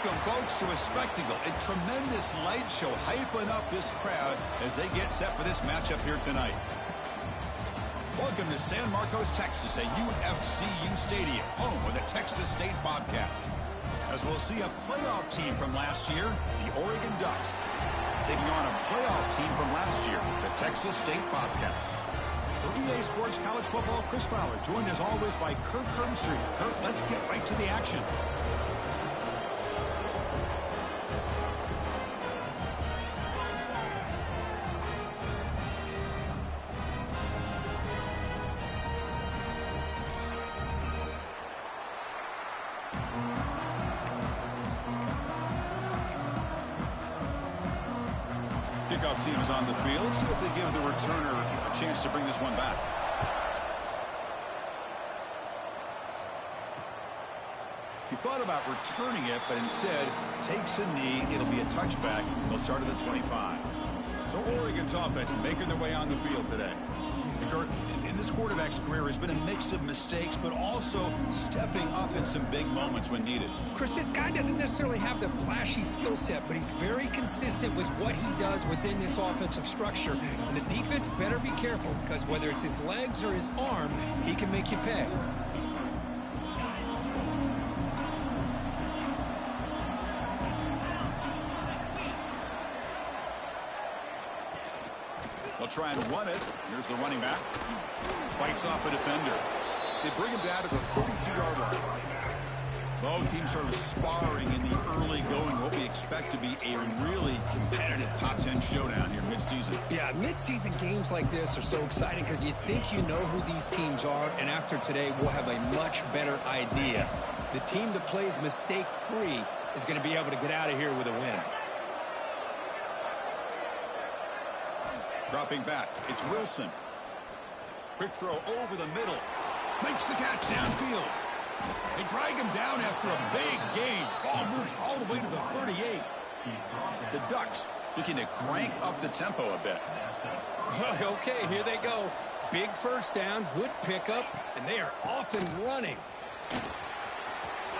Welcome, folks, to a spectacle, a tremendous light show hyping up this crowd as they get set for this matchup here tonight. Welcome to San Marcos, Texas, a UFCU stadium, home of the Texas State Bobcats. As we'll see a playoff team from last year, the Oregon Ducks, taking on a playoff team from last year, the Texas State Bobcats. For EA Sports College Football, Chris Fowler, joined as always by Kirk Hermstreet. Kirk, let's get right to the action. Kickoff team is on the field. See if they give the returner a chance to bring this one back. He thought about returning it, but instead takes a knee. It'll be a touchback. They'll start at the 25. So Oregon's offense making their way on the field today. In this quarterback's career has been a mix of mistakes, but also stepping up in some big moments when needed. Chris, this guy doesn't necessarily have the flashy skill set, but he's very consistent with what he does within this offensive structure. And the defense better be careful, because whether it's his legs or his arm, he can make you pay. They'll try and run it. Here's the running back. Fights off a defender. They bring him down to the 32-yard line. Both teams sort of sparring in the early going. What we expect to be a really competitive top 10 showdown here mid-season. Yeah, mid-season games like this are so exciting because you think you know who these teams are, and after today, we'll have a much better idea. The team that plays mistake-free is going to be able to get out of here with a win. Dropping back, it's Wilson. Quick throw over the middle. Makes the catch downfield. They drag him down after a big gain. Ball moves all the way to the 38. The Ducks looking to crank up the tempo a bit. Okay, here they go. Big first down, good pickup, and they are off and running.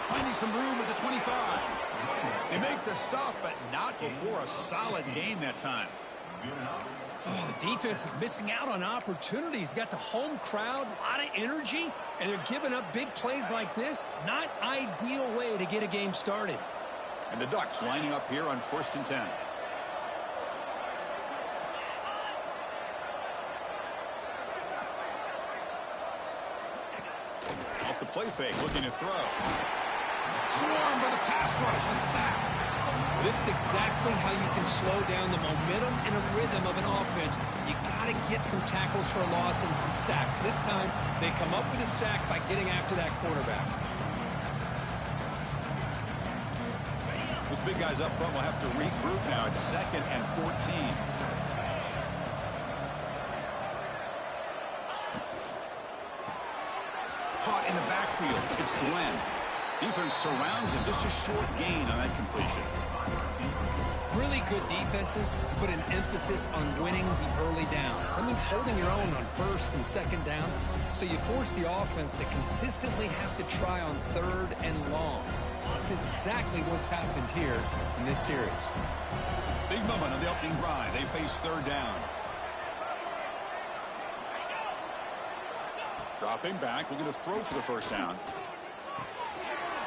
Finding some room at the 25. They make the stop, but not before a solid gain that time. Oh, the defense is missing out on opportunities. Got the home crowd, a lot of energy, and they're giving up big plays like this. Not ideal way to get a game started. And the Ducks lining up here on 1st and 10. Off the play fake, looking to throw. Swarmed by the pass rush, a sack. This is exactly how you can slow down the momentum and a rhythm of an offense. You got to get some tackles for a loss and some sacks. This time, they come up with a sack by getting after that quarterback. Those big guys up front will have to regroup now. It's 2nd and 14. Caught in the backfield. It's Glenn. Defense surrounds him. Just a short gain on that completion. Really good defenses put an emphasis on winning the early downs. That means holding your own on 1st and 2nd down. So you force the offense to consistently have to try on 3rd and long. That's exactly what's happened here in this series. Big moment on the opening drive. They face 3rd down. Dropping back. Looking to throw for the 1st down.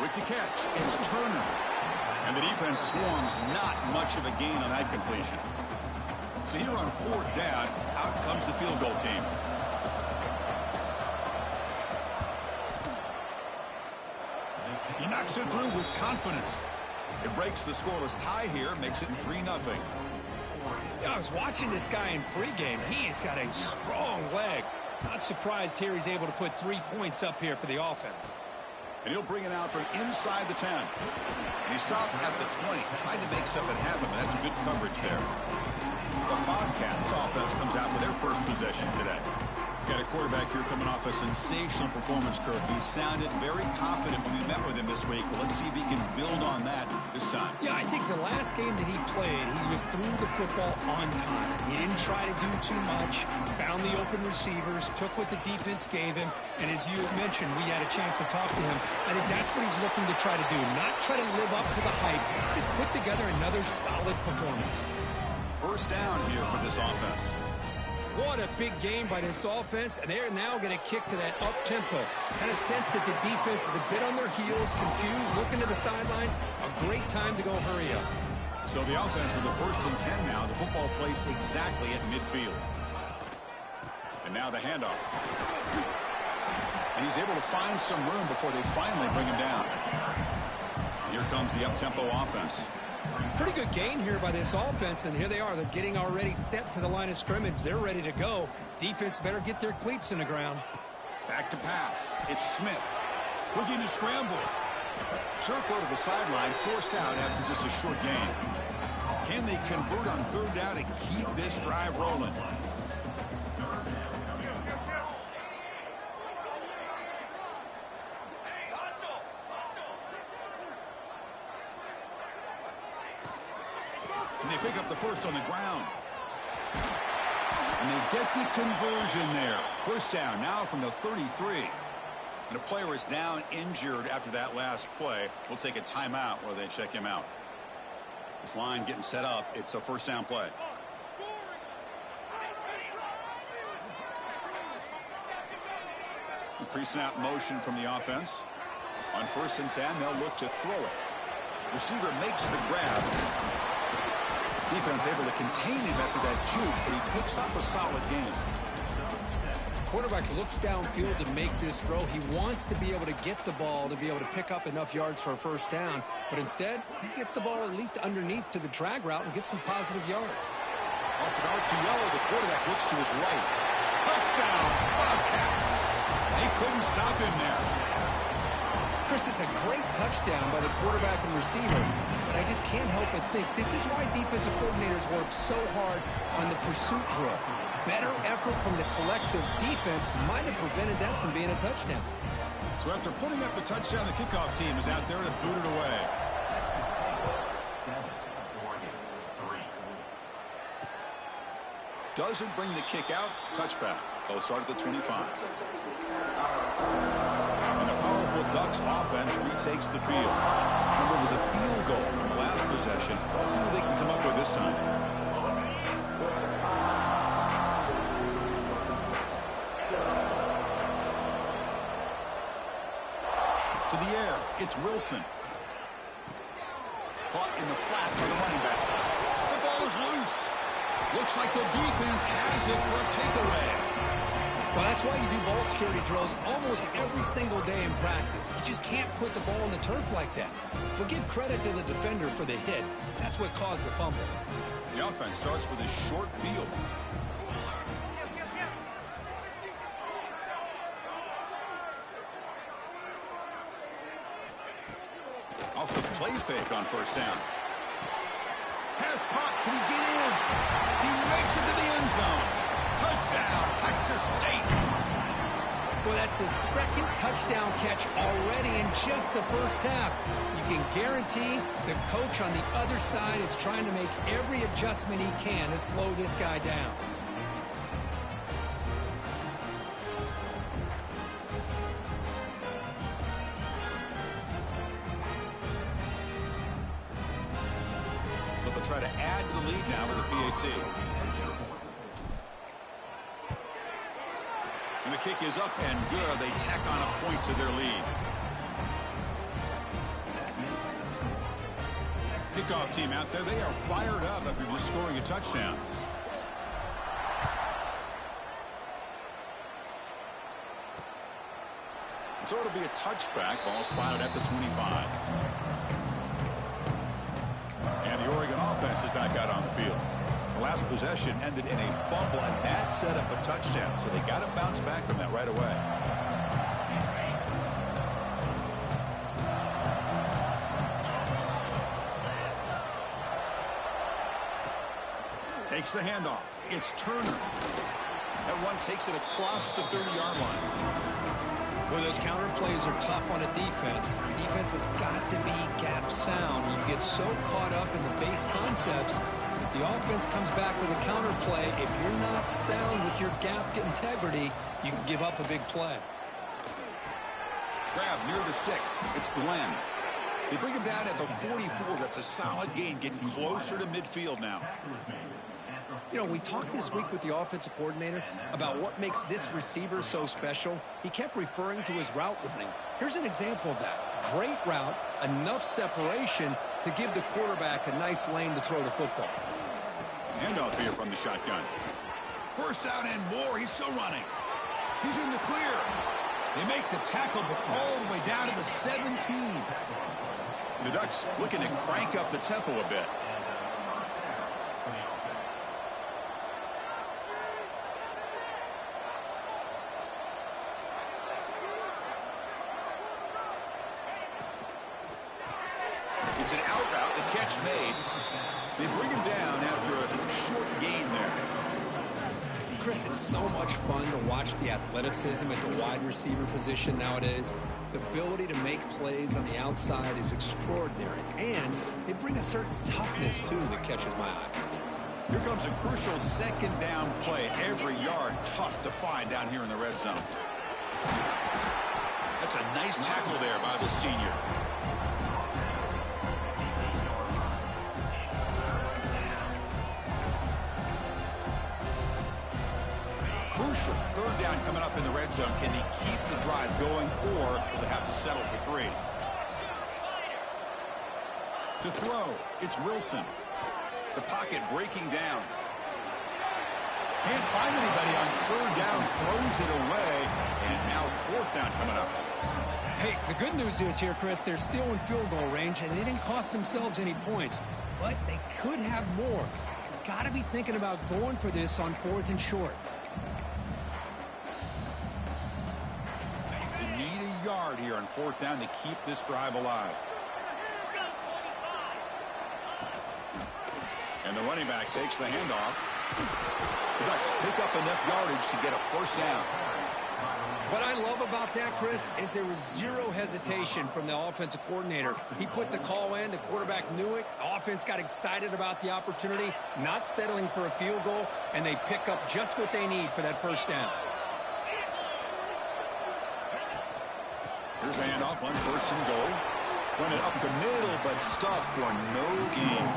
With the catch, it's Turner. And the defense swarms, not much of a gain on that completion. So here on 4th down, out comes the field goal team. He knocks it through with confidence. It breaks the scoreless tie here, makes it 3-0. I was watching this guy in pregame. He has got a strong leg. Not surprised here he's able to put 3 points up here for the offense. And he'll bring it out from inside the 10. And he stopped at the 20. Tried to make something happen, but that's good coverage there. The Bobcats offense comes out for their first possession today. Got a quarterback here coming off a sensational performance, Kirk. He sounded very confident when we met with him this week. But let's see if he can build on that this time. Yeah, I think the last game that he played, he just threw the football on time. He didn't try to do too much, found the open receivers, took what the defense gave him, and as you mentioned, we had a chance to talk to him. I think that's what he's looking to try to do, not try to live up to the hype, just put together another solid performance. First down here for this offense. What a big game by this offense, and they're now going to kick to that up-tempo. Kind of sense that the defense is a bit on their heels, confused, looking to the sidelines. A great time to go hurry up. So the offense with the 1st and 10 now. The football placed exactly at midfield. And now the handoff. And he's able to find some room before they finally bring him down. Here comes the up-tempo offense. Pretty good gain here by this offense, and here they are. They're getting already set to the line of scrimmage. They're ready to go. Defense better get their cleats in the ground. Back to pass. It's Smith. Looking to scramble. Short throw to the sideline, forced out after just a short gain. Can they convert on 3rd down and keep this drive rolling? And they pick up the first on the ground. And they get the conversion there. First down now from the 33. And a player is down injured after that last play. We'll take a timeout while they check him out. This line getting set up. It's a first down play. Pre-snap motion from the offense. On 1st and 10, they'll look to throw it. Receiver makes the grab. Defense able to contain him after that juke, but he picks up a solid gain. Quarterback looks downfield to make this throw. He wants to be able to get the ball to be able to pick up enough yards for a first down, but instead he gets the ball at least underneath to the drag route and gets some positive yards. Off an RPO, the quarterback looks to his right. Touchdown, Bobcats. They couldn't stop him there. Chris, this is a great touchdown by the quarterback and receiver, but I just can't help but think this is why defensive coordinators work so hard on the pursuit drill. Better effort from the collective defense might have prevented that from being a touchdown. So after putting up a touchdown, the kickoff team is out there to boot it away. Doesn't bring the kick out. Touchback. They'll start at the 25. And the powerful Ducks offense retakes the field. Remember, it was a field goal in the last possession. Let's see what they can come up with this time. To the air, it's Wilson. Caught in the flat by the running back. The ball is loose. Looks like the defense has it for a takeaway. Well, that's why you do ball security drills almost every single day in practice. You just can't put the ball on the turf like that. But give credit to the defender for the hit, because that's what caused the fumble. The offense starts with a short field. Off the play fake on first down. Pass caught. Can he get in? He makes it to the end zone. Touchdown, Texas State. Well, that's his 2nd touchdown catch already in just the first half. You can guarantee the coach on the other side is trying to make every adjustment he can to slow this guy down. They'll try to add to the lead now with the PAT. And the kick is up and good. They tack on a point to their lead. Kickoff team out there. They are fired up after just scoring a touchdown. So it'll be a touchback. Ball spotted at the 25. And the Oregon offense is back out on the field. The last possession ended in a fumble, and that set up a touchdown. So they got to bounce back from that right away. Takes the handoff. It's Turner. That one takes it across the 30-yard line. Well, those counter plays are tough on a defense. Defense has got to be gap sound. You get so caught up in the base concepts that the offense comes back with a counter play. If you're not sound with your gap integrity, you can give up a big play. Grab near the sticks. It's Glenn. They bring him down at the 44. That's a solid gain, getting closer to midfield now. You know, we talked this week with the offensive coordinator about what makes this receiver so special. He kept referring to his route running. Here's an example of that. Great route, enough separation to give the quarterback a nice lane to throw the football. Handoff here from the shotgun. First down and more. He's still running. He's in the clear. They make the tackle, but all the way down to the 17. The Ducks looking to crank up the tempo a bit. It's an out route, the catch made. They bring him down after a short gain there. Chris, it's so much fun to watch the athleticism at the wide receiver position nowadays. The ability to make plays on the outside is extraordinary, and they bring a certain toughness, too, that catches my eye. Here comes a crucial second down play. Every yard tough to find down here in the red zone. That's a nice tackle there by the senior. Crucial third down coming up in the red zone. Can they keep the drive going, or will they have to settle for 3? To throw, it's Wilson. The pocket breaking down. Can't find anybody on third down. Throws it away. And now fourth down coming up. Hey, the good news is here, Chris, they're still in field goal range, and they didn't cost themselves any points. But they could have more. They've got to be thinking about going for this on 4th and short. They need a yard here on 4th down to keep this drive alive. And the running back takes the handoff. The Ducks pick up enough yardage to get a first down. What I love about that, Chris, is there was zero hesitation from the offensive coordinator. He put the call in. The quarterback knew it. The offense got excited about the opportunity, not settling for a field goal, and they pick up just what they need for that first down. Here's the handoff on 1st and goal. Run it up the middle, but stuffed for no gain.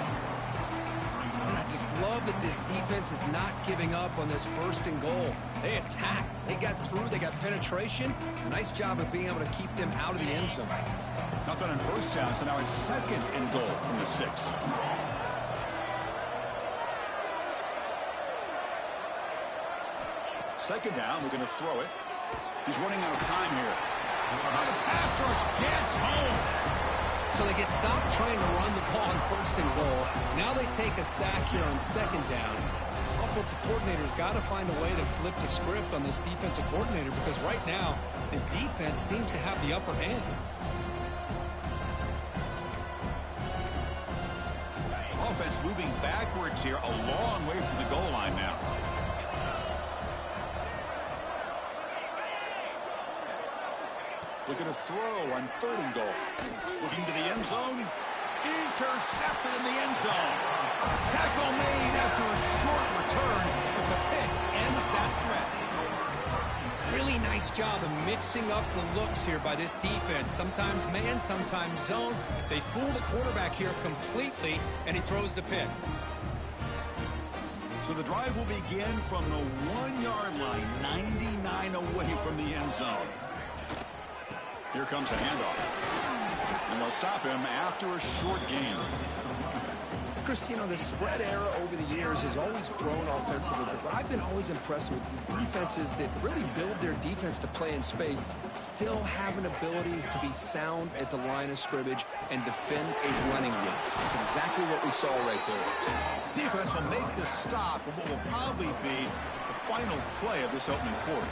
And I just love that this defense is not giving up on this 1st and goal. They attacked. They got through. They got penetration. Nice job of being able to keep them out of the end zone. Nothing on first down, so now it's 2nd and goal from the 6. Second down, we're going to throw it. He's running out of time here. The pass rush gets home. So they get stopped trying to run the ball on 1st and goal. Now they take a sack here on 2nd down. Offensive coordinator's got to find a way to flip the script on this defensive coordinator, because right now the defense seems to have the upper hand. Offense moving backwards here, a long way from the goal line now. Looking to throw on 3rd and goal. Looking to the end zone. Intercepted in the end zone. Tackle made after a short return, but the pick ends that threat. Really nice job of mixing up the looks here by this defense. Sometimes man, sometimes zone. They fool the quarterback here completely, and he throws the pick. So the drive will begin from the 1-yard line, 99 away from the end zone. Here comes a handoff. And they'll stop him after a short gain. Chris, you know, the spread era over the years has always grown offensively, but I've been always impressed with defenses that really build their defense to play in space, still have an ability to be sound at the line of scrimmage and defend a running game. That's exactly what we saw right there. Defense will make the stop of what will probably be the final play of this opening quarter.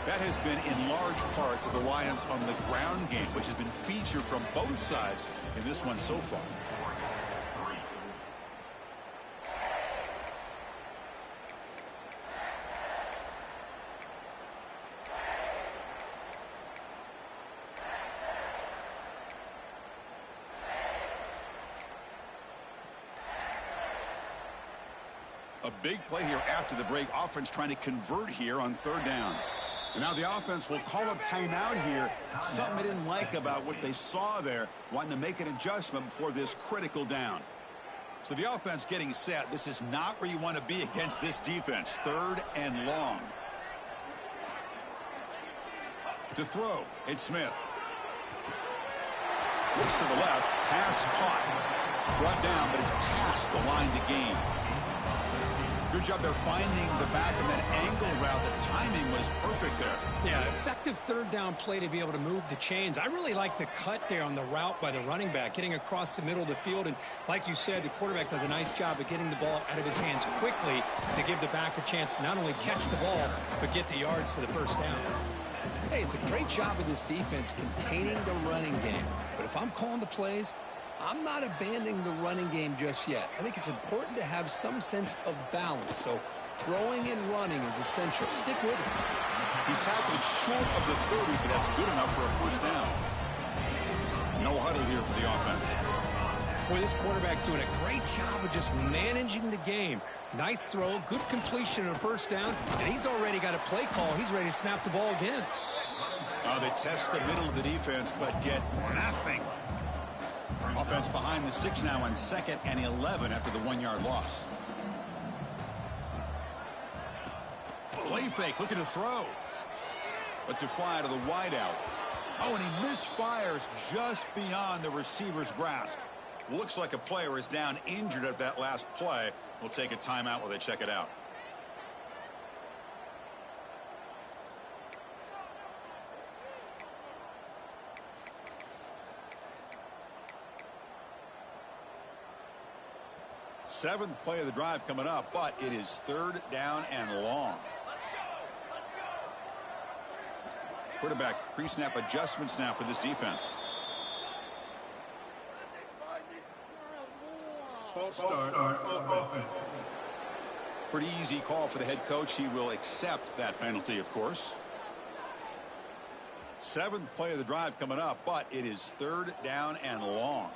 That has been in large part the reliance on the ground game, which has been featured from both sides in this one so far. A big play here after the break. Offense trying to convert here on third down. And now the offense will call a timeout here. Something they didn't like about what they saw there. Wanting to make an adjustment before this critical down. So the offense getting set. This is not where you want to be against this defense. Third and long. To throw, it's Smith. Looks to the left. Pass caught. Brought down, but it's past the line to gain. Good job there finding the back in that angle route. The timing was perfect there. Yeah, effective third down play to be able to move the chains. I really like the cut there on the route by the running back, getting across the middle of the field. And like you said, the quarterback does a nice job of getting the ball out of his hands quickly to give the back a chance to not only catch the ball, but get the yards for the first down. Hey, it's a great job of this defense containing the running game. But if I'm calling the plays, I'm not abandoning the running game just yet. I think it's important to have some sense of balance. So throwing and running is essential. Stick with it. He's tackled short of the 30, but that's good enough for a first down. No huddle here for the offense. Boy, this quarterback's doing a great job of just managing the game. Nice throw, good completion on a first down, and he's already got a play call. He's ready to snap the ball again. They test the middle of the defense, but get nothing. Offense behind the 6 now on 2nd and 11 after the 1-yard loss. Play fake, looking to throw. Lets it fly to the wideout. Oh, and he misfires just beyond the receiver's grasp. Looks like a player is down injured at that last play. We'll take a timeout while they check it out. Seventh play of the drive coming up, but it is third down and long. Quarterback pre-snap adjustments now for this defense. False start offense. Pretty easy call for the head coach. He will accept that penalty, of course. Seventh play of the drive coming up, but it is third down and long.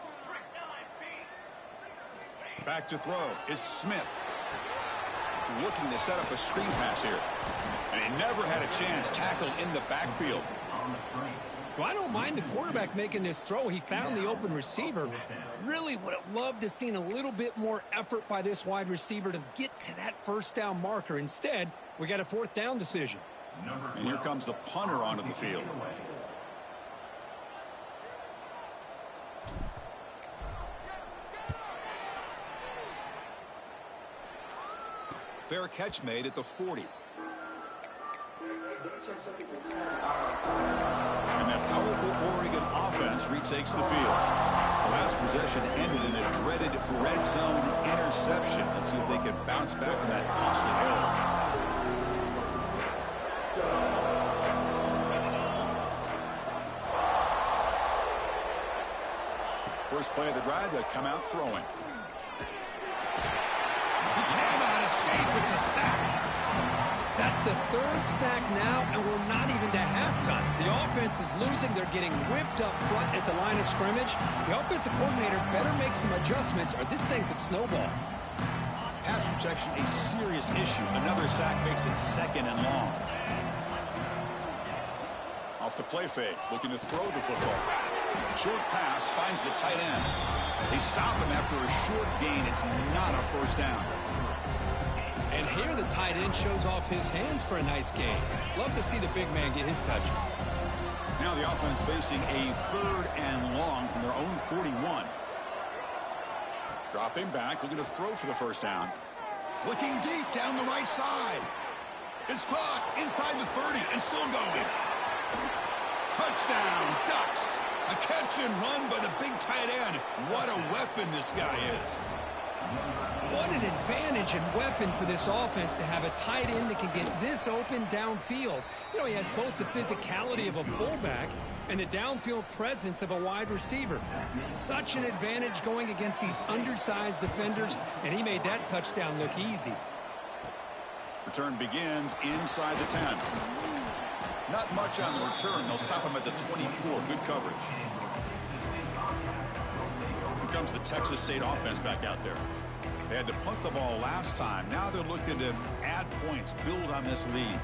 Back to throw. It's Smith. Looking to set up a screen pass here. And he never had a chance. Tackled in the backfield. Well, I don't mind the quarterback making this throw. He found the open receiver. Really would have loved to have seen a little bit more effort by this wide receiver to get to that first down marker. Instead, we got a fourth down decision. And here comes the punter onto the field. Fair catch made at the 40. And that powerful Oregon offense retakes the field. The last possession ended in a dreaded red zone interception. Let's see if they can bounce back from that costly error. First play of the drive, they come out throwing. He cannot escape. It's a sack. That's the third sack now, and we're not even to halftime. The offense is losing. They're getting whipped up front at the line of scrimmage. The offensive coordinator better make some adjustments, or this thing could snowball. Pass protection, a serious issue. Another sack makes it second and long. Off the play fake, looking to throw the football. Short pass finds the tight end. They stop him after a short gain. It's not a first down. And here the tight end shows off his hands for a nice gain. Love to see the big man get his touches. Now the offense facing a third and long from their own 41. Dropping back, looking to throw for the first down. Looking deep down the right side. It's caught inside the 30 and still going. Touchdown, Ducks. A catch and run by the big tight end. What a weapon this guy is. What an advantage and weapon for this offense to have a tight end that can get this open downfield. You know, he has both the physicality of a fullback and the downfield presence of a wide receiver. Such an advantage going against these undersized defenders, and he made that touchdown look easy. Return begins inside the 10. Not much on the return. They'll stop him at the 24. Good coverage. Here comes the Texas State offense back out there. They had to punt the ball last time. Now they're looking to add points, build on this lead.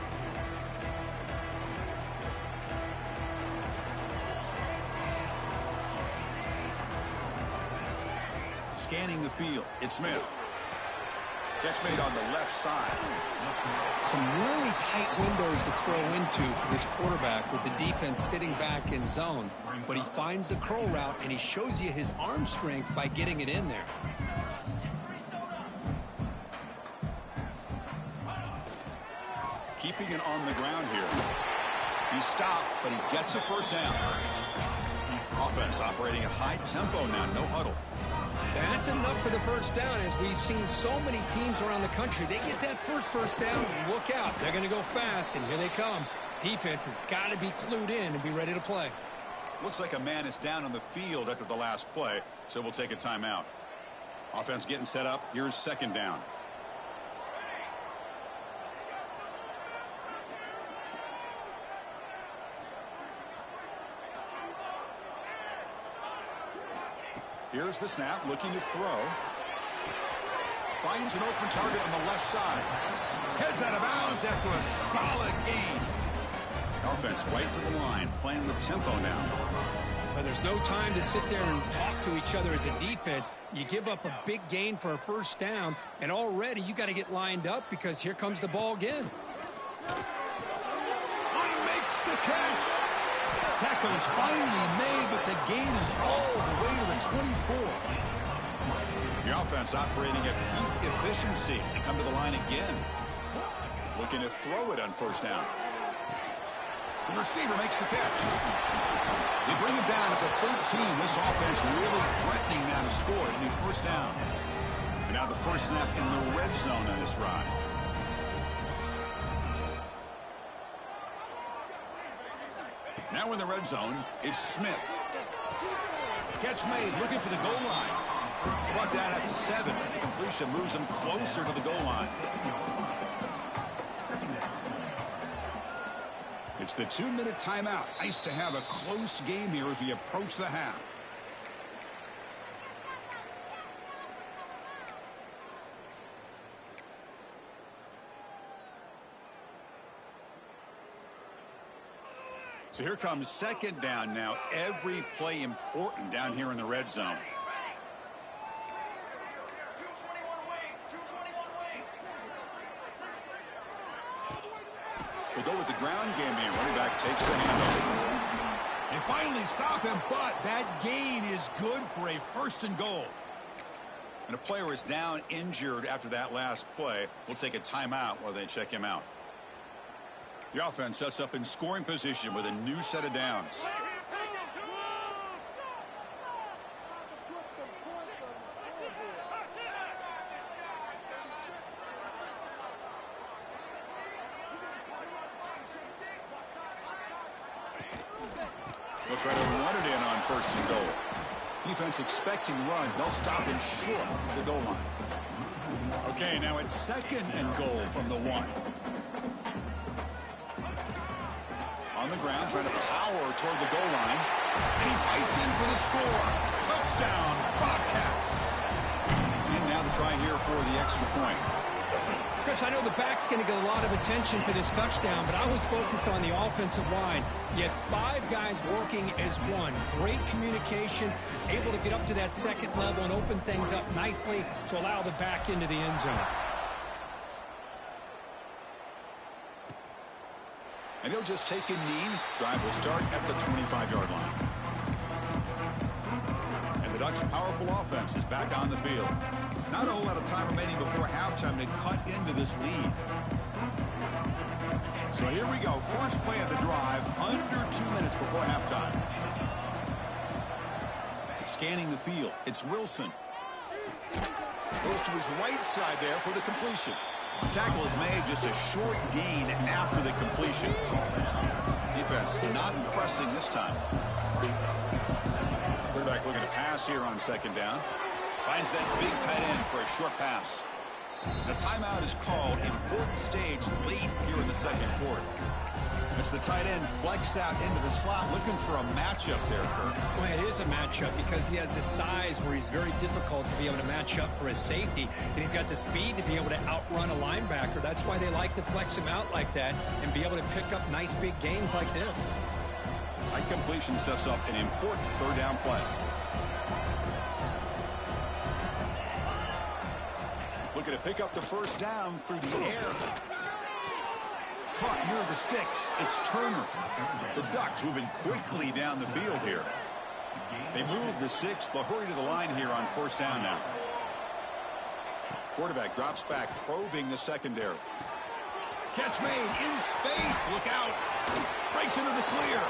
Scanning the field. It's Smith. Catch made on the left side. Some really tight windows to throw into for this quarterback with the defense sitting back in zone. But he finds the curl route, and he shows you his arm strength by getting it in there. Keeping it on the ground here. He stopped, but he gets a first down. Offense operating at high tempo now, no huddle. That's enough for the first down, as we've seen so many teams around the country. They get that first down, look out. They're going to go fast, and here they come. Defense has got to be clued in and be ready to play. Looks like a man is down on the field after the last play, so we'll take a timeout. Offense getting set up. Here's second down. Here's the snap, looking to throw. Finds an open target on the left side. Heads out of bounds after a solid gain. Offense right to the line, playing with tempo now. But there's no time to sit there and talk to each other as a defense. You give up a big gain for a first down, and already you got to get lined up because here comes the ball again. He makes the catch. Tackle is finally made, but the gain is all the way to the 24. The offense operating at peak efficiency. They come to the line again. Looking to throw it on first down. The receiver makes the catch. They bring him down at the 13. This offense really threatening now to score. It'll be first down. And now the first snap in the red zone on this drive. Now in the red zone, it's Smith. Catch made, looking for the goal line. Brought down at the 7. The completion moves him closer to the goal line. It's the 2-minute timeout. Nice to have a close game here as we approach the half. So here comes second down now. Every play important down here in the red zone. They go with the ground game here. Running back takes the handoff. They finally stop him, but that gain is good for a first and goal. And a player is down injured after that last play. We'll take a timeout while they check him out. The offense sets up in scoring position with a new set of downs. They'll try to run it in on first and goal. Defense expecting run. They'll stop him short of the goal line. Okay, now it's second and goal from the 1. On the ground, trying to power toward the goal line. And he fights in for the score. Touchdown, Bobcats. And now the try here for the extra point. Chris, I know the back's going to get a lot of attention for this touchdown, but I was focused on the offensive line. You had 5 guys working as one. Great communication, able to get up to that second level and open things up nicely to allow the back into the end zone. And he'll just take a knee. Drive will start at the 25-yard line. And the Ducks' powerful offense is back on the field. Not a whole lot of time remaining before halftime to cut into this lead. So here we go. First play of the drive, under 2 minutes before halftime. Scanning the field. It's Wilson. Goes to his right side there for the completion. Tackle is made, just a short gain after the completion. Defense not pressing this time. Quarterback looking to pass here on second down. Finds that big tight end for a short pass. The timeout is called. Important stage late here in the second quarter. As the tight end flexed out into the slot, looking for a matchup there, Kirk. Well, it is a matchup because he has the size where he's very difficult to be able to match up for his safety, and he's got the speed to be able to outrun a linebacker. That's why they like to flex him out like that and be able to pick up nice big gains like this. High completion sets up an important third down play. Looking to pick up the first down through the air. Caught near the sticks. It's Turner. The Ducks moving quickly down the field here. They move the 6. They'll hurry to the line here on first down now. Quarterback drops back, probing the secondary. Catch made in space. Look out. Breaks into the clear.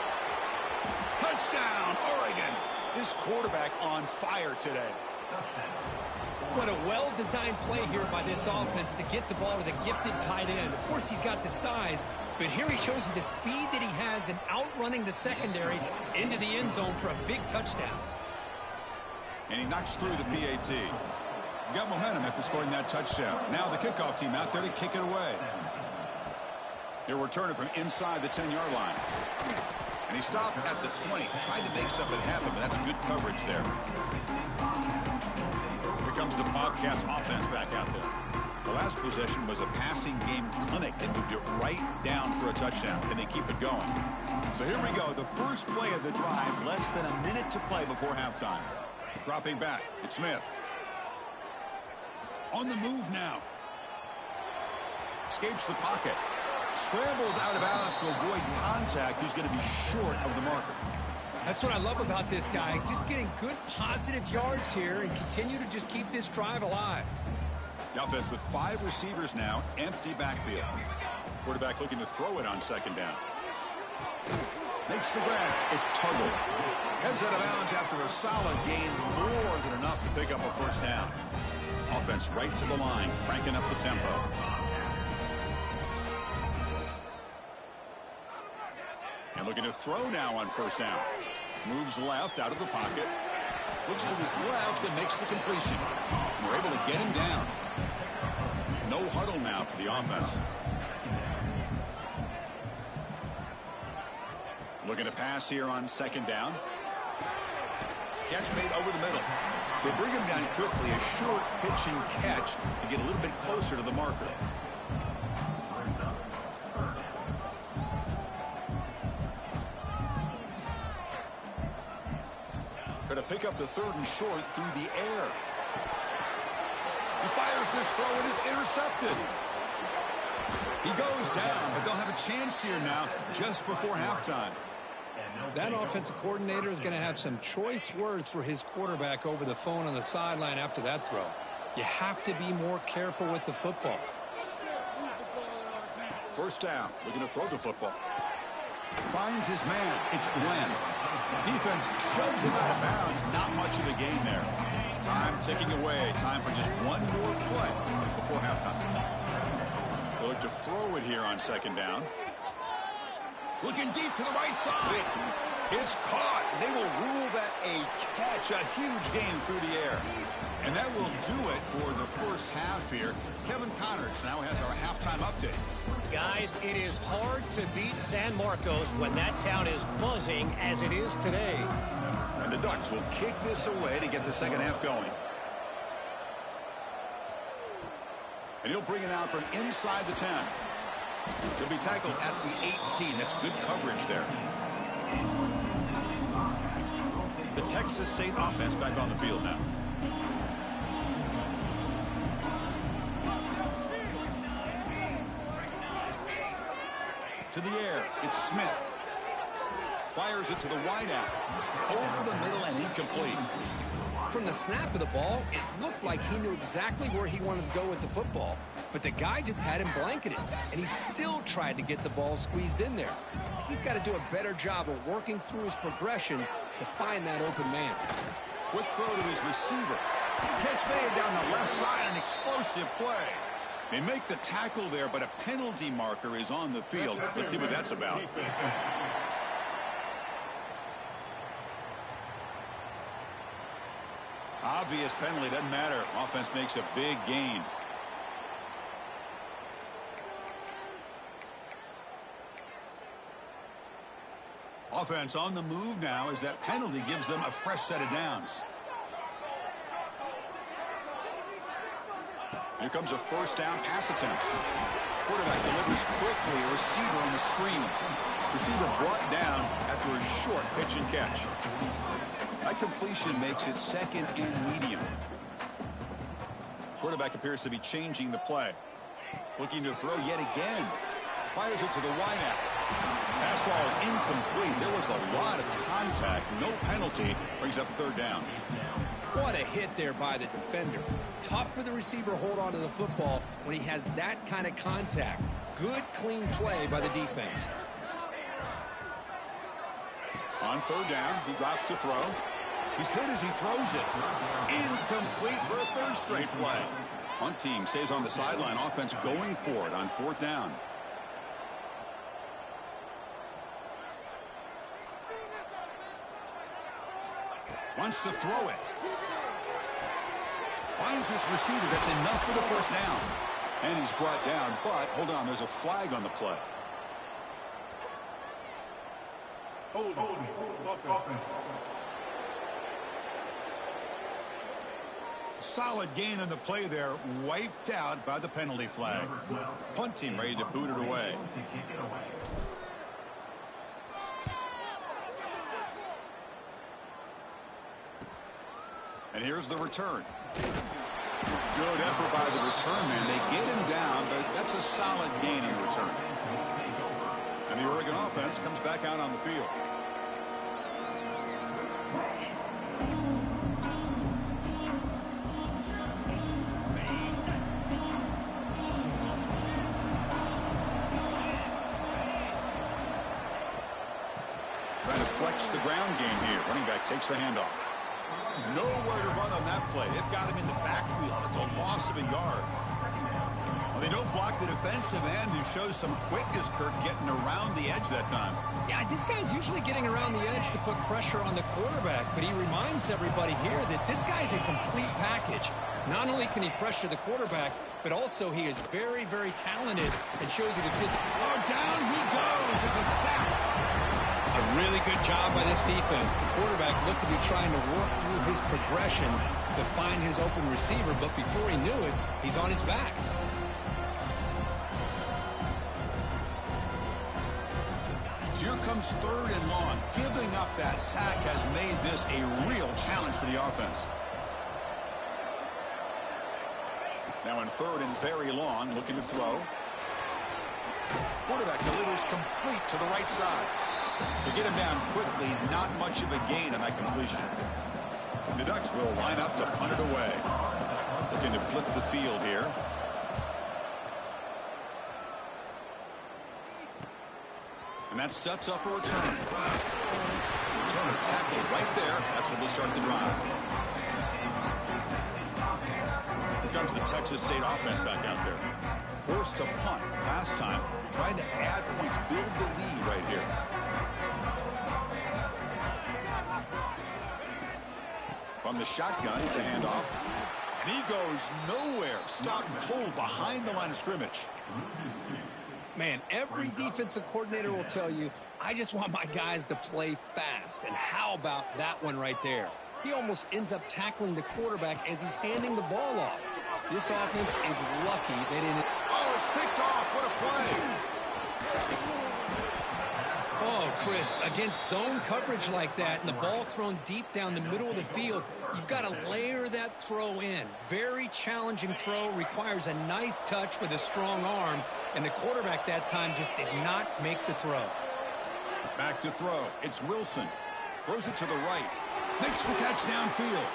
Touchdown, Oregon. This quarterback on fire today. What a well-designed play here by this offense to get the ball to the gifted tight end. Of course, he's got the size, but here he shows you the speed that he has in outrunning the secondary into the end zone for a big touchdown. And he knocks through the PAT. Got momentum after scoring that touchdown. Now the kickoff team out there to kick it away. He'll return it from inside the 10-yard line. And he stopped at the 20. Tried to make something happen, but that's good coverage there. Here comes the Bobcats offense back out there. The last possession was a passing game clinic. They moved it right down for a touchdown. Then they keep it going. So here we go. The first play of the drive. Less than a minute to play before halftime. Dropping back. It's Smith. On the move now. Escapes the pocket. Scrambles out of bounds to avoid contact. He's going to be short of the marker. That's what I love about this guy. Just getting good positive yards here and continue to just keep this drive alive. The offense with 5 receivers now. Empty backfield. Quarterback looking to throw it on second down. Makes the grab. It's Tuggle. Heads out of bounds after a solid gain. More than enough to pick up a first down. Offense right to the line. Cranking up the tempo. And looking to throw now on first down. Moves left out of the pocket. Looks to his left and makes the completion. And we're able to get him down. No huddle now for the offense. Looking to pass here on second down. Catch made over the middle. They bring him down quickly. A short pitch and catch to get a little bit closer to the marker. Going to pick up the 3rd and short through the air. He fires this throw and is intercepted. He goes down, but they'll have a chance here now just before halftime. That offensive coordinator is going to have some choice words for his quarterback over the phone on the sideline after that throw. You have to be more careful with the football. First down, looking to throw the football. Finds his man. It's Glenn. Defense shoves him out of bounds. Not much of a gain there. Time ticking away. Time for just one more play before halftime. They'll look to throw it here on second down. Looking deep to the right side. It's caught. They will rule that a catch. A huge gain through the air. And that will do it for the first half here. Kevin Connors now has our halftime update. Guys, it is hard to beat San Marcos when that town is buzzing as it is today. And the Ducks will kick this away to get the second half going. And he'll bring it out from inside the 10. He'll be tackled at the 18. That's good coverage there. The Texas State offense back on the field now. To the air, it's Smith. Fires it to the wideout. Over the middle and incomplete. From the snap of the ball, it looked like he knew exactly where he wanted to go with the football. But the guy just had him blanketed, and he still tried to get the ball squeezed in there. He's got to do a better job of working through his progressions to find that open man. Quick throw to his receiver. Catch made down the left side, an explosive play. They make the tackle there, but a penalty marker is on the field. Let's see what that's about. Obvious penalty, doesn't matter. Offense makes a big gain. Offense on the move now as that penalty gives them a fresh set of downs. Here comes a first down pass attempt. Quarterback delivers quickly, a receiver on the screen. Receiver brought down after a short pitch and catch. That completion makes it second and medium. Quarterback appears to be changing the play. Looking to throw yet again. Fires it to the wideout. Pass ball is incomplete. There was a lot of contact. No penalty. Brings up third down. What a hit there by the defender. Tough for the receiver to hold on to the football when he has that kind of contact. Good, clean play by the defense. On third down, he drops to throw. He's hit as he throws it. Incomplete for a third straight play. One team stays on the sideline. Offense going for it on fourth down. Wants to throw it. Finds this receiver. That's enough for the first down. And he's brought down, but hold on, there's a flag on the play. Hold. Solid gain on the play there, wiped out by the penalty flag. Punt team ready to boot it away. And here's the return. Good effort by the return man. They get him down, but that's a solid gain in return. And the Oregon offense comes back out on the field. Trying to flex the ground game here. Running back takes the handoff. Nowhere to run on that play. They've got him in the backfield. It's a loss of a yard. Well, they don't block the defensive end, who shows some quickness, Kirk, getting around the edge that time. Yeah, this guy's usually getting around the edge to put pressure on the quarterback, but he reminds everybody here that this guy's a complete package. Not only can he pressure the quarterback, but also he is very, very talented and shows you the physical. Oh, down he goes. It's a sack. A really good job by this defense. The quarterback looked to be trying to work through his progressions to find his open receiver, but before he knew it, he's on his back. So here comes third and long. Giving up that sack has made this a real challenge for the offense. Now in third and very long, looking to throw. Quarterback delivers complete to the right side. To get him down quickly, not much of a gain on that completion. The Ducks will line up to punt it away. Looking to flip the field here. And that sets up a return. Return tackle right there. That's what will start the drive. Here comes the Texas State offense back out there. Forced to punt last time. Trying to add points, build the lead right here. From the shotgun, it's a handoff. And he goes nowhere. Stopped cold behind the line of scrimmage. Man, every defensive coordinator will tell you, I just want my guys to play fast. And how about that one right there? He almost ends up tackling the quarterback as he's handing the ball off. This offense is lucky they didn't. Oh, it's picked off. What a play. Oh, Chris, against zone coverage like that and the ball thrown deep down the middle of the field, you've got to layer that throw in. Very challenging throw, requires a nice touch with a strong arm, and the quarterback that time just did not make the throw. Back to throw. It's Wilson. Throws it to the right. Makes the catch downfield.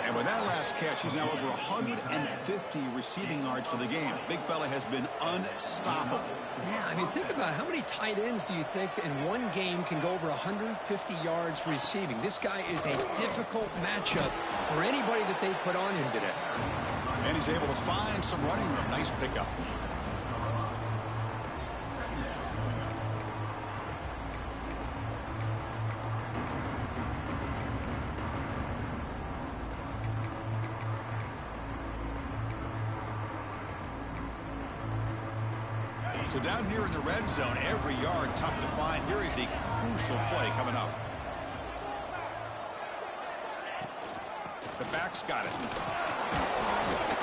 And with that last catch, he's now over 150 receiving yards for the game. Big fella has been unstoppable. Yeah, I mean, think about how many tight ends do you think in one game can go over 150 yards receiving? This guy is a difficult matchup for anybody that they put on him today. And he's able to find some running room. Nice pickup. So down here in the red zone, every yard tough to find. Here is a crucial play coming up. The back's got it.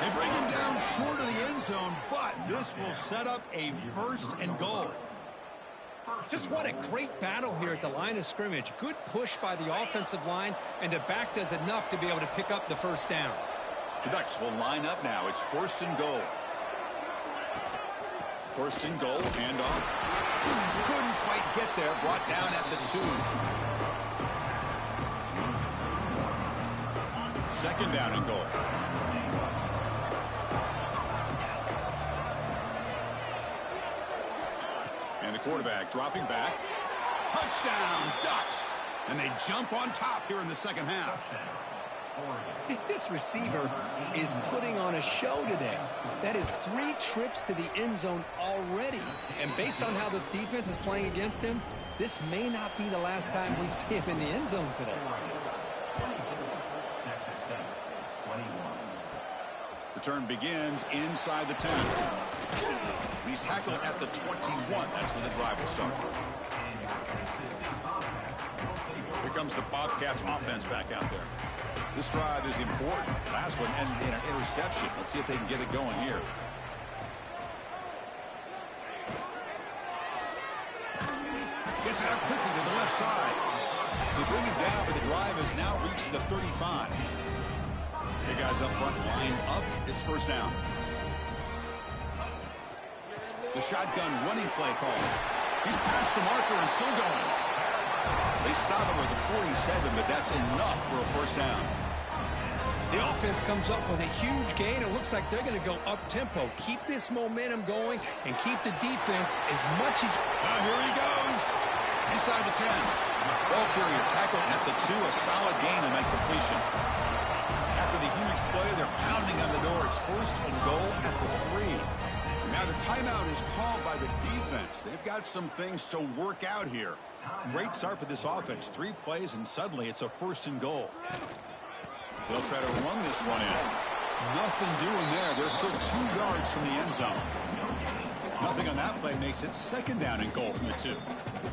They bring him down short of the end zone, but this will set up a 1st and goal. Just what a great battle here at the line of scrimmage. Good push by the offensive line, and the back does enough to be able to pick up the 1st down. The Ducks will line up now. It's 1st and goal. 1st and goal, handoff. Couldn't quite get there, brought down at the 2. 2nd down and goal. And the quarterback dropping back. Touchdown, Ducks! And they jump on top here in the 2nd half. This receiver is putting on a show today. That is 3 trips to the end zone already. And based on how this defense is playing against him, this may not be the last time we see him in the end zone today. Return begins inside the 10. He's tackled at the 21. That's where the drive will start. Here comes the Bobcats offense back out there. This drive is important. Last one ended in an interception. Let's see if they can get it going here. Gets it out quickly to the left side. They bring it down, but the drive has now reached the 35. The guys up front line up. It's 1st down. The shotgun running play call. He's past the marker and still going. They stop him at the 47, but that's enough for a 1st down. The offense comes up with a huge gain. It looks like they're going to go up-tempo. Keep this momentum going and keep the defense as much as... Now here he goes. Inside the 10. Ball carrier tackled at the 2. A solid gain and that completion. After the huge play, they're pounding on the door. It's 1st and goal at the 3. Now the timeout is called by the defense. They've got some things to work out here. Great start for this offense. 3 plays, and suddenly it's a 1st and goal. They'll try to run this one in. Nothing doing there. They're still 2 yards from the end zone. Nothing on that play makes it 2nd down and goal from the 2.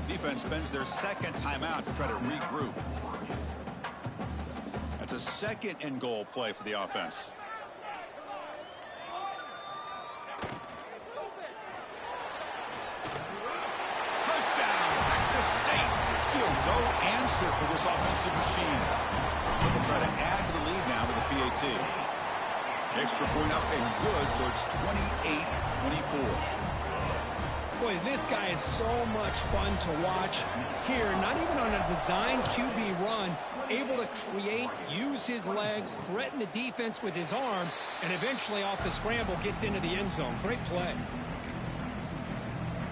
Defense spends their 2nd timeout to try to regroup. That's a 2nd and goal play for the offense. Still no answer for this offensive machine. They'll try to add to the lead now with a PAT. Extra point up and good, so it's 28-24. Boy, this guy is so much fun to watch here. Not even on a design QB run, able to create, use his legs, threaten the defense with his arm, and eventually off the scramble gets into the end zone. Great play.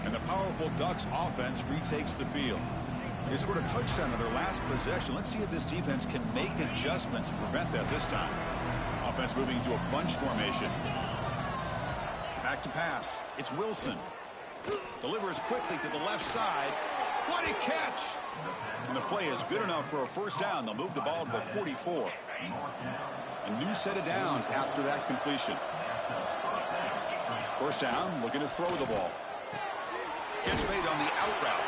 And the powerful Ducks offense retakes the field. They scored a touchdown on their last possession. Let's see if this defense can make adjustments and prevent that this time. Offense moving into a bunch formation. Back to pass. It's Wilson. Delivers quickly to the left side. What a catch! And the play is good enough for a 1st down. They'll move the ball to the 44. A new set of downs after that completion. 1st down, looking to throw the ball. Catch made on the out route.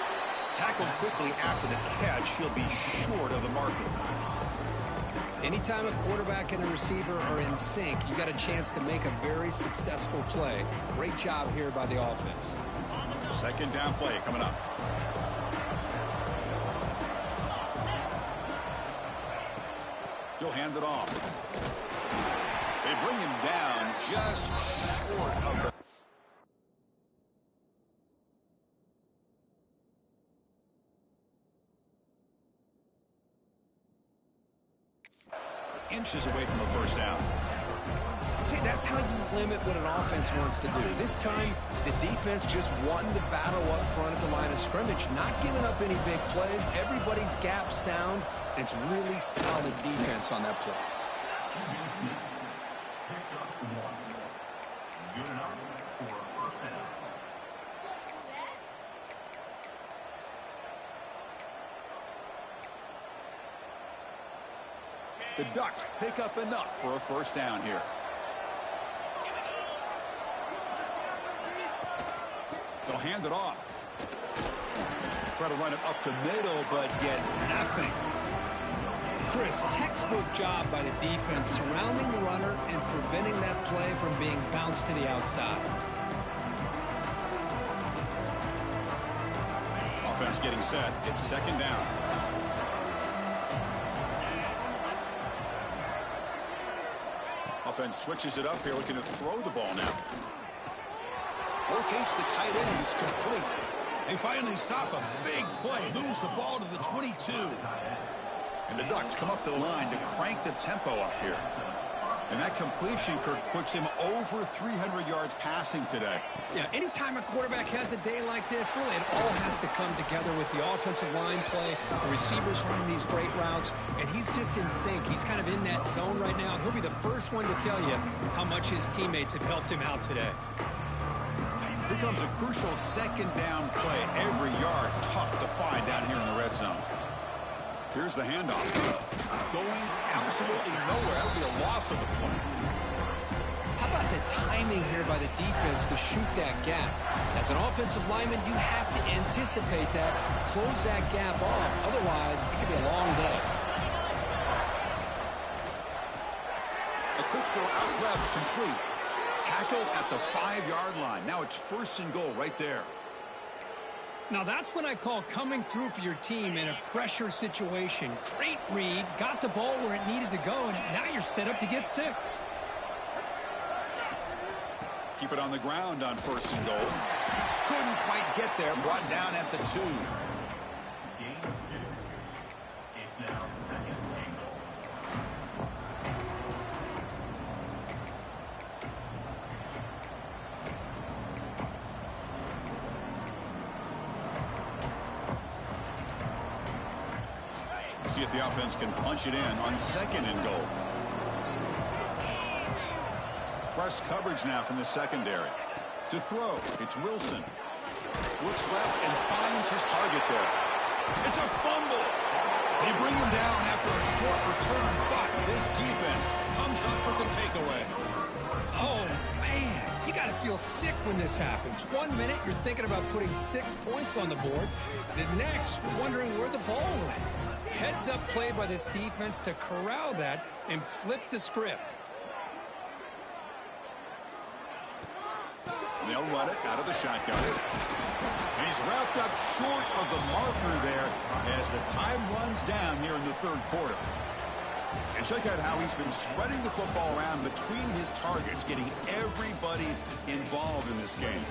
Tackled quickly after the catch. He'll be short of the marker. Anytime a quarterback and a receiver are in sync, you got a chance to make a very successful play. Great job here by the offense. 2nd down play coming up. He'll hand it off. They bring him down just short of the... inches away from a 1st down. See, that's how you limit what an offense wants to do. This time, the defense just won the battle up front at the line of scrimmage, not giving up any big plays. Everybody's gap sound. It's really solid defense on that play. The Ducks pick up enough for a 1st down here. They'll hand it off. Try to run it up the middle, but get nothing. Chris, textbook job by the defense surrounding the runner and preventing that play from being bounced to the outside. Offense getting set. It's second down. Offense switches it up here, looking to throw the ball now. Locates the tight end. It's complete. They finally stop a big play. Moves the ball to the 22. And the Ducks come up to the line to crank the tempo up here. And that completion, Kirk, puts him over 300 yards passing today. Yeah, anytime a quarterback has a day like this, really it all has to come together with the offensive line play, the receivers running these great routes, and he's just in sync. He's kind of in that zone right now, and he'll be the first one to tell you how much his teammates have helped him out today. Here comes a crucial second down play. Every yard tough to find down here in the red zone. Here's the handoff. Going absolutely nowhere. That would be a loss of the play. How about the timing here by the defense to shoot that gap? As an offensive lineman, you have to anticipate that, close that gap off. Otherwise, it could be a long day. A quick throw out left, complete. Tackle at the 5-yard line. Now it's first and goal right there. Now that's what I call coming through for your team in a pressure situation. Great read, got the ball where it needed to go, and now you're set up to get 6. Keep it on the ground on first and goal. Couldn't quite get there, brought down at the 2. Game 2. It's now second and goal. See if the offense can punch it in on second and goal. Press coverage now from the secondary. To throw, it's Wilson. Looks left and finds his target there. It's a fumble. They bring him down after a short return, but this defense comes up with the takeaway. Oh, man, you got to feel sick when this happens. 1 minute, you're thinking about putting 6 points on the board. The next, wondering where the ball went. Heads-up play by this defense to corral that and flip the script. They'll run it out of the shotgun. And he's wrapped up short of the marker there as the time runs down here in the third quarter. And check out how he's been spreading the football around between his targets, getting everybody involved in this game.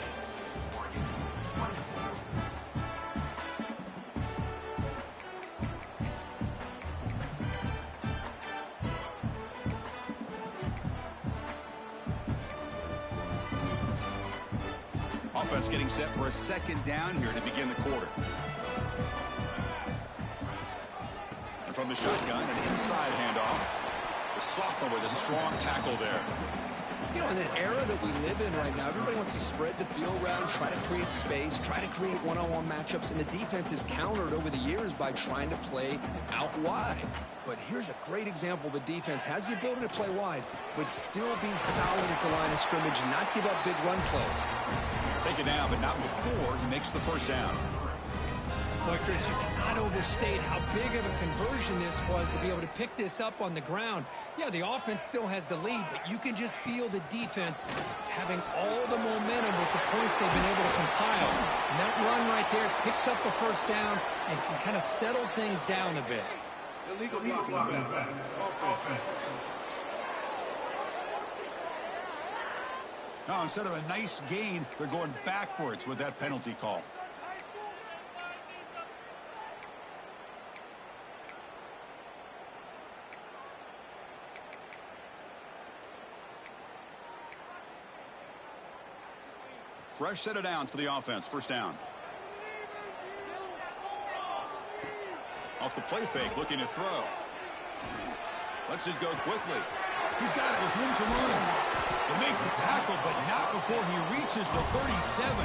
Offense getting set for a second down here to begin the quarter. And from the shotgun, an inside handoff. The sophomore with a strong tackle there. You know, in an era that we live in right now, everybody wants to spread the field around, try to create space, try to create one-on-one matchups, and the defense is countered over the years by trying to play out wide. But here's a great example. The defense has the ability to play wide, but still be solid at the line of scrimmage and not give up big run plays. Take it down, but not before he makes the first down. Boy, Chris, you cannot overstate how big of a conversion this was to be able to pick this up on the ground. Yeah, the offense still has the lead, but you can just feel the defense having all the momentum with the points they've been able to compile. And that run right there picks up a first down and can kind of settle things down a bit. Illegal blocking back. Offense. Now, instead of a nice gain, they're going backwards with that penalty call. Fresh set of downs for the offense. First down. Off the play fake, looking to throw. Lets it go quickly. He's got it with room to run. They make the tackle, but not before he reaches the 37.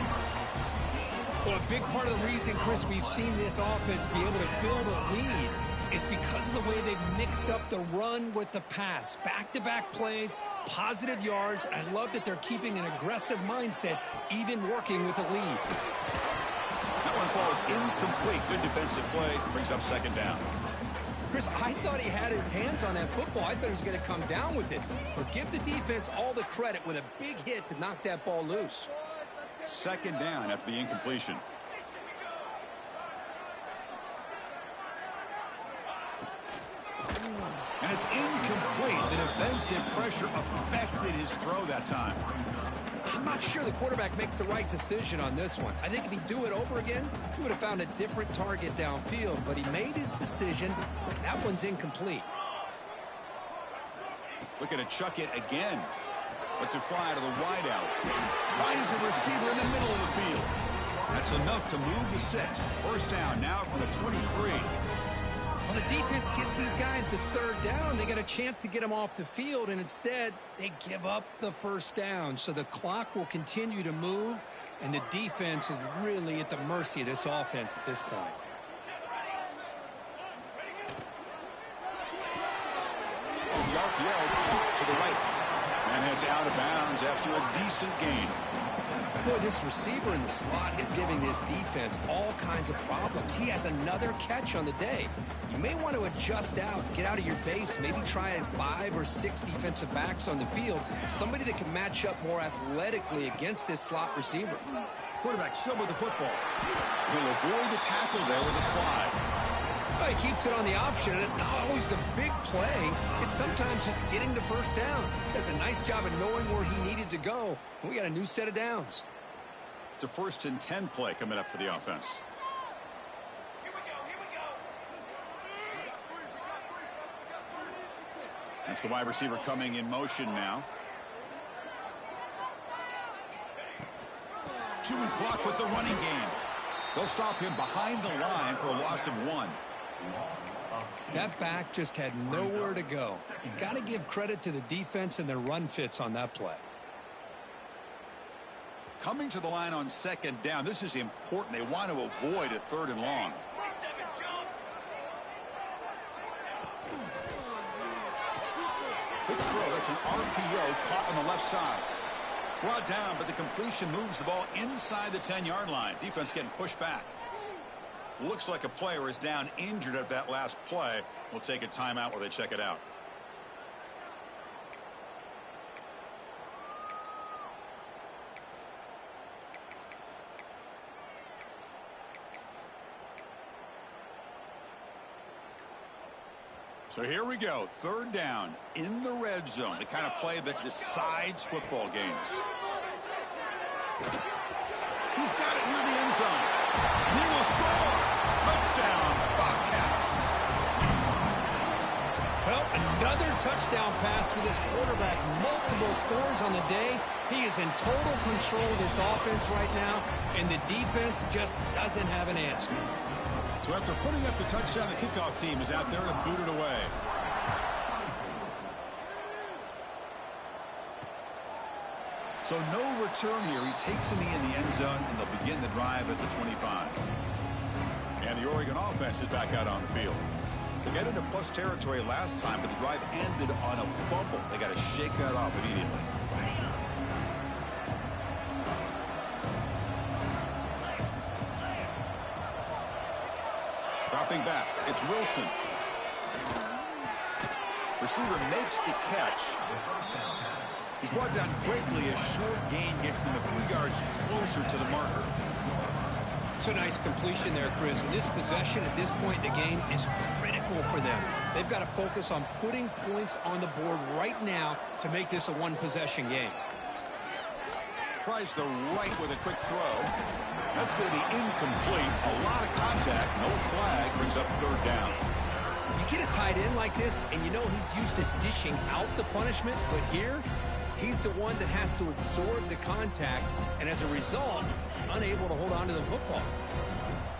Well, a big part of the reason, Chris, we've seen this offense be able to build a lead is because of the way they've mixed up the run with the pass. Back-to-back plays, positive yards, and I love that they're keeping an aggressive mindset, even working with a lead. That one falls incomplete. Good defensive play. Brings up second down. Chris, I thought he had his hands on that football. I thought he was going to come down with it. But give the defense all the credit with a big hit to knock that ball loose. Second down after the incompletion. And it's incomplete. The defensive pressure affected his throw that time. I'm not sure the quarterback makes the right decision on this one. I think if he'd do it over again, he would have found a different target downfield. But he made his decision. That one's incomplete. Looking to chuck it again. Lets it fly to the wideout. Finds a receiver in the middle of the field. That's enough to move the sticks. First down now from the 23. Well, the defense gets these guys to third down. They get a chance to get them off the field, and instead they give up the first down. So the clock will continue to move, and the defense is really at the mercy of this offense at this point. The RPO caught to the right. And heads out of bounds after a decent gain. Boy, this receiver in the slot is giving this defense all kinds of problems. He has another catch on the day. You may want to adjust out, get out of your base, maybe try 5 or 6 defensive backs on the field. Somebody that can match up more athletically against this slot receiver. Quarterback still with the football. He'll avoid the tackle there with a slide. Well, he keeps it on the option, and it's not always the big play. It's sometimes just getting the first down. Does a nice job of knowing where he needed to go. And we got a new set of downs. It's a 1st and 10 play coming up for the offense. That's the wide receiver coming in motion now. Chewing clock with the running game. They'll stop him behind the line for a loss of 1. That back just had nowhere to go. You've got to give credit to the defense and their run fits on that play. Coming to the line on second down. This is important. They want to avoid a 3rd and long. Quick throw. That's an RPO caught on the left side. Brought down, but the completion moves the ball inside the 10-yard line. Defense getting pushed back. Looks like a player is down injured at that last play. We'll take a timeout while they check it out. So here we go. 3rd down in the red zone. The kind of play that decides football games. He's got it near the end zone. He will score. Touchdown, Bobcats. Well, another touchdown pass for this quarterback. Multiple scores on the day. He is in total control of this offense right now, and the defense just doesn't have an answer. So after putting up the touchdown, the kickoff team is out there to boot it away. So no return here. He takes a knee in the end zone, and they'll begin the drive at the 25. And the Oregon offense is back out on the field. They got into plus territory last time, but the drive ended on a fumble. They got to shake that off immediately. Dropping back, it's Wilson. Receiver makes the catch. He's brought down quickly. A short gain gets them a few yards closer to the marker. It's a nice completion there, Chris. And this possession at this point in the game is critical for them. They've got to focus on putting points on the board right now to make this a one-possession game. Tries the right with a quick throw. That's going to be incomplete. A lot of contact. No flag. Brings up 3rd down. You get a tight end like this, and you know he's used to dishing out the punishment, but here, he's the one that has to absorb the contact, and as a result, he's unable to hold on to the football.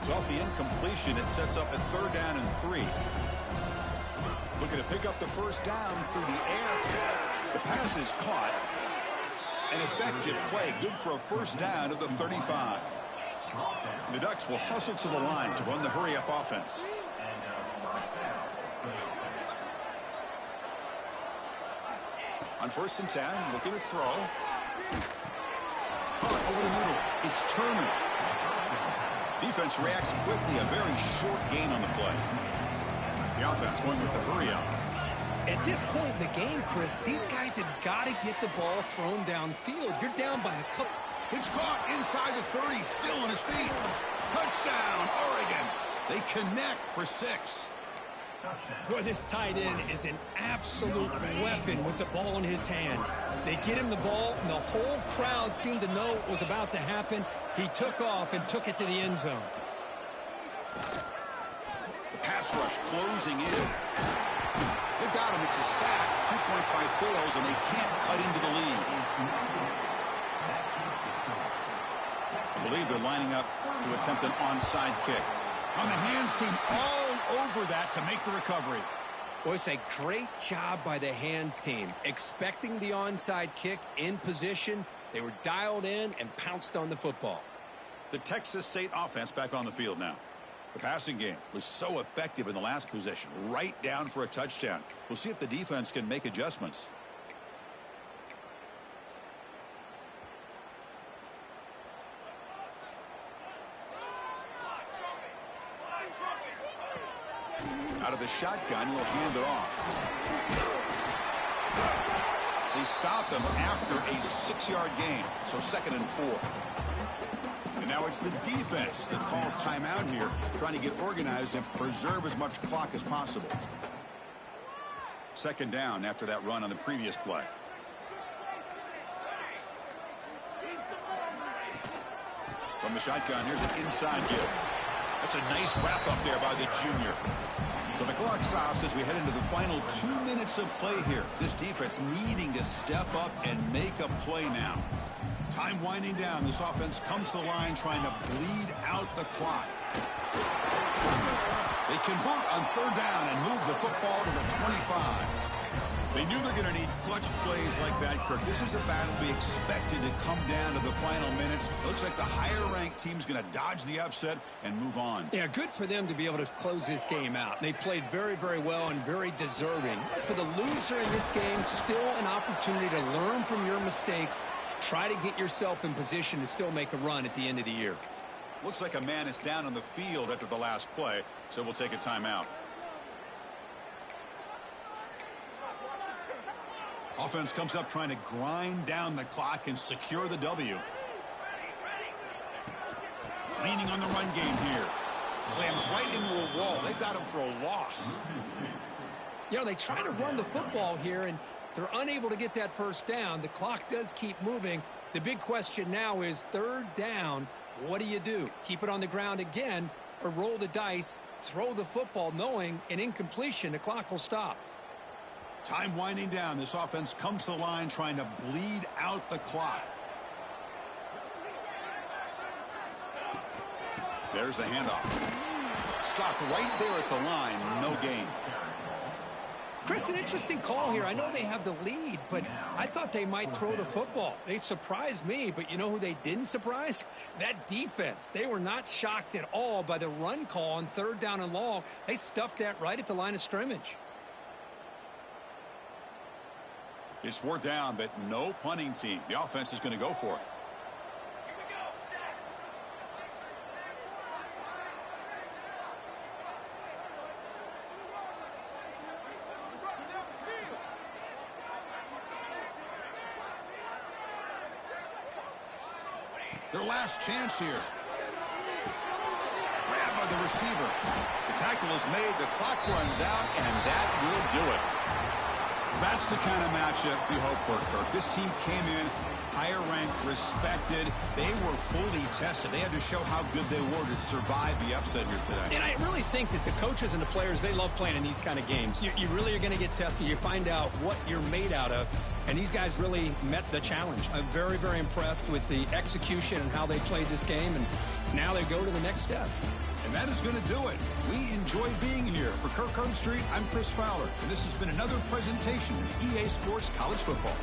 So off the incompletion, it sets up a 3rd down and 3. Looking to pick up the first down through the air. The pass is caught. An effective play, good for a first down at the 35. And the Ducks will hustle to the line to run the hurry-up offense. On 1st and 10, looking to throw. Caught over the middle. It's Turner. Defense reacts quickly. A very short gain on the play. The offense going with the hurry up. At this point in the game, Chris, these guys have got to get the ball thrown downfield. You're down by a couple. It's caught inside the 30, still on his feet. Touchdown, Oregon. They connect for 6. Boy, this tight end is an absolute weapon with the ball in his hands. They get him the ball, and the whole crowd seemed to know what was about to happen. He took off and took it to the end zone. The pass rush closing in. They've got him. It's a sack. 2-point try fails, and they can't cut into the lead. I believe they're lining up to attempt an onside kick. On the hands team, all over that to make the recovery. Well, it's a great job by the hands team. Expecting the onside kick in position, they were dialed in and pounced on the football. The Texas State offense back on the field now. The passing game was so effective in the last possession, right down for a touchdown. We'll see if the defense can make adjustments. Out of the shotgun, he'll hand it off. They stop him after a 6-yard gain, so 2nd and 4. And now it's the defense that calls timeout here, trying to get organized and preserve as much clock as possible. 2nd down after that run on the previous play. From the shotgun, here's an inside give. That's a nice wrap up there by the junior. So the clock stops as we head into the final 2 minutes of play here. This defense needing to step up and make a play now. Time winding down. This offense comes to the line trying to bleed out the clock. They convert on 3rd down and move the football to the 25. They knew they're going to need clutch plays like that, Kirk. This is a battle we expected to come down to the final minutes. Looks like the higher-ranked team's going to dodge the upset and move on. Yeah, good for them to be able to close this game out. They played very, very well and very deserving. For the loser in this game, still an opportunity to learn from your mistakes. Try to get yourself in position to still make a run at the end of the year. Looks like a man is down on the field after the last play, so we'll take a timeout. Offense comes up trying to grind down the clock and secure the W. Leaning on the run game here. Slams right into a wall. They've got him for a loss. You know, they try to run the football here, and they're unable to get that 1st down. The clock does keep moving. The big question now is 3rd down. What do? Keep it on the ground again or roll the dice, throw the football knowing an incompletion, the clock will stop. Time winding down. This offense comes to the line trying to bleed out the clock. There's the handoff. Stopped right there at the line. No gain. Chris, an interesting call here. I know they have the lead, but I thought they might throw the football. They surprised me, but you know who they didn't surprise? That defense. They were not shocked at all by the run call on 3rd down and long. They stuffed that right at the line of scrimmage. It's 4th down, but no punting team. The offense is going to go for it. Their last chance here. Grabbed by the receiver. The tackle is made. The clock runs out, and that will do it. That's the kind of matchup we hope for, Kirk. This team came in higher ranked, respected. They were fully tested. They had to show how good they were to survive the upset here today. And I really think that the coaches and the players, they love playing in these kind of games. You really are going to get tested. You find out what you're made out of. And these guys really met the challenge. I'm very, very impressed with the execution and how they played this game. And now they go to the next step. And that is going to do it. We enjoyed being here. For Kirk Herbstreit, I'm Chris Fowler. And this has been another presentation of EA Sports College Football.